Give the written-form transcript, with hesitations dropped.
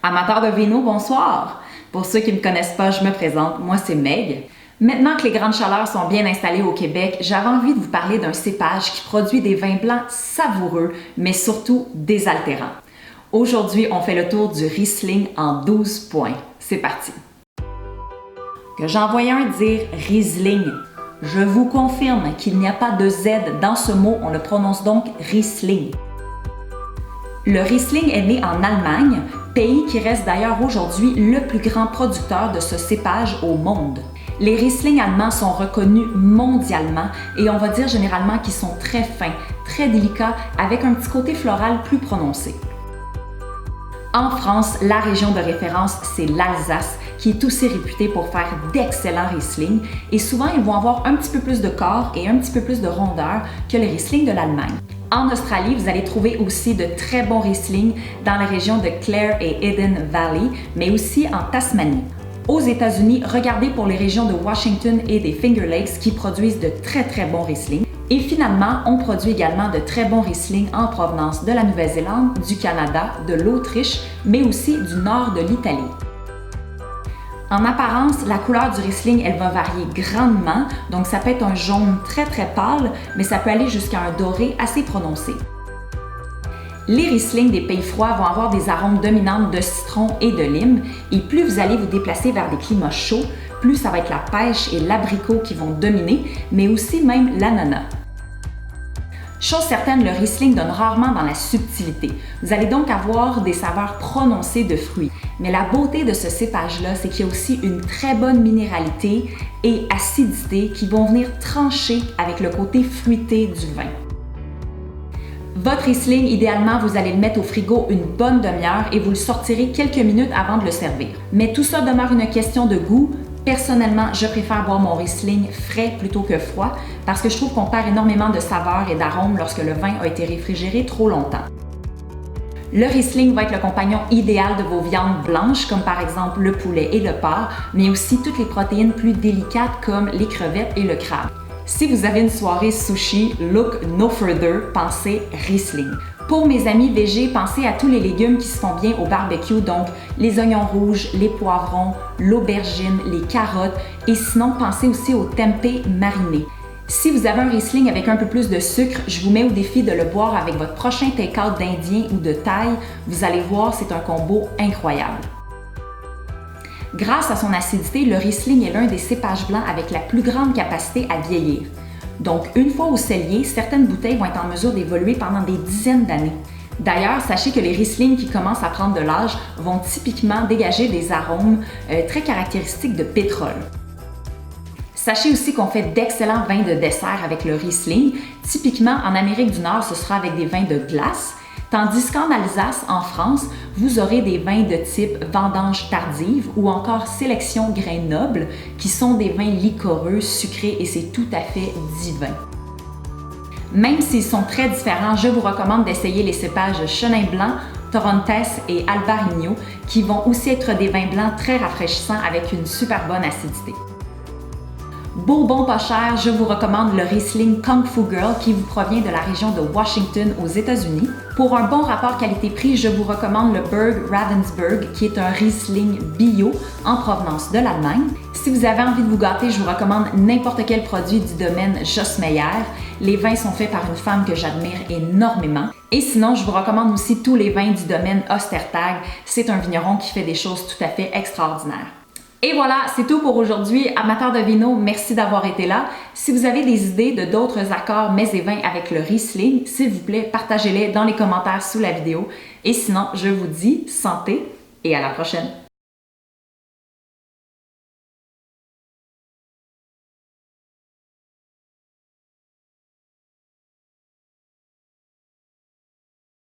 Amateurs de vino, bonsoir! Pour ceux qui ne me connaissent pas, je me présente, moi c'est Meg. Maintenant que les grandes chaleurs sont bien installées au Québec, j'avais envie de vous parler d'un cépage qui produit des vins blancs savoureux, mais surtout désaltérants. Aujourd'hui, on fait le tour du Riesling en 12 points. C'est parti! Que j'en voyais un dire Riesling. Je vous confirme qu'il n'y a pas de Z dans ce mot, on le prononce donc Riesling. Le Riesling est né en Allemagne, pays qui reste d'ailleurs aujourd'hui le plus grand producteur de ce cépage au monde. Les Riesling allemands sont reconnus mondialement et on va dire généralement qu'ils sont très fins, très délicats, avec un petit côté floral plus prononcé. En France, la région de référence, c'est l'Alsace, qui est aussi réputée pour faire d'excellents Riesling et souvent ils vont avoir un petit peu plus de corps et un petit peu plus de rondeur que les Riesling de l'Allemagne. En Australie, vous allez trouver aussi de très bons Riesling dans la région de Clare et Eden Valley, mais aussi en Tasmanie. Aux États-Unis, regardez pour les régions de Washington et des Finger Lakes qui produisent de très bons Riesling. Et finalement, on produit également de très bons Riesling en provenance de la Nouvelle-Zélande, du Canada, de l'Autriche, mais aussi du nord de l'Italie. En apparence, la couleur du Riesling, elle va varier grandement, donc ça peut être un jaune très pâle, mais ça peut aller jusqu'à un doré assez prononcé. Les Riesling des pays froids vont avoir des arômes dominantes de citron et de lime, et plus vous allez vous déplacer vers des climats chauds, plus ça va être la pêche et l'abricot qui vont dominer, mais aussi même l'ananas. Chose certaine, le Riesling donne rarement dans la subtilité. Vous allez donc avoir des saveurs prononcées de fruits. Mais la beauté de ce cépage-là, c'est qu'il y a aussi une très bonne minéralité et acidité qui vont venir trancher avec le côté fruité du vin. Votre Riesling, idéalement, vous allez le mettre au frigo une bonne demi-heure et vous le sortirez quelques minutes avant de le servir. Mais tout ça demeure une question de goût. Personnellement, je préfère boire mon Riesling frais plutôt que froid parce que je trouve qu'on perd énormément de saveurs et d'arômes lorsque le vin a été réfrigéré trop longtemps. Le Riesling va être le compagnon idéal de vos viandes blanches, comme par exemple le poulet et le porc, mais aussi toutes les protéines plus délicates comme les crevettes et le crabe. Si vous avez une soirée sushi, look no further, pensez Riesling. Pour mes amis végés, pensez à tous les légumes qui se font bien au barbecue, donc les oignons rouges, les poivrons, l'aubergine, les carottes et sinon pensez aussi au tempeh mariné. Si vous avez un Riesling avec un peu plus de sucre, je vous mets au défi de le boire avec votre prochain take-out d'Indien ou de Thaï. Vous allez voir, c'est un combo incroyable. Grâce à son acidité, le Riesling est l'un des cépages blancs avec la plus grande capacité à vieillir. Donc, une fois au cellier, certaines bouteilles vont être en mesure d'évoluer pendant des dizaines d'années. D'ailleurs, sachez que les Riesling qui commencent à prendre de l'âge vont typiquement dégager des arômes très caractéristiques de pétrole. Sachez aussi qu'on fait d'excellents vins de dessert avec le Riesling. Typiquement, en Amérique du Nord, ce sera avec des vins de glace, tandis qu'en Alsace, en France, vous aurez des vins de type vendange tardive ou encore sélection grains nobles, qui sont des vins liquoreux, sucrés et c'est tout à fait divin. Même s'ils sont très différents, je vous recommande d'essayer les cépages Chenin Blanc, Torrontés et Albarino, qui vont aussi être des vins blancs très rafraîchissants avec une super bonne acidité. Bourbon pas cher, je vous recommande le Riesling Kung Fu Girl qui vous provient de la région de Washington aux États-Unis. Pour un bon rapport qualité-prix, je vous recommande le Berg Ravensburg qui est un Riesling bio en provenance de l'Allemagne. Si vous avez envie de vous gâter, je vous recommande n'importe quel produit du domaine Joss Meyer. Les vins sont faits par une femme que j'admire énormément. Et sinon, je vous recommande aussi tous les vins du domaine Ostertag. C'est un vigneron qui fait des choses tout à fait extraordinaires. Et voilà, c'est tout pour aujourd'hui. Amateurs de vino, merci d'avoir été là. Si vous avez des idées de d'autres accords mets et vins avec le Riesling, s'il vous plaît, partagez-les dans les commentaires sous la vidéo. Et sinon, je vous dis santé et à la prochaine.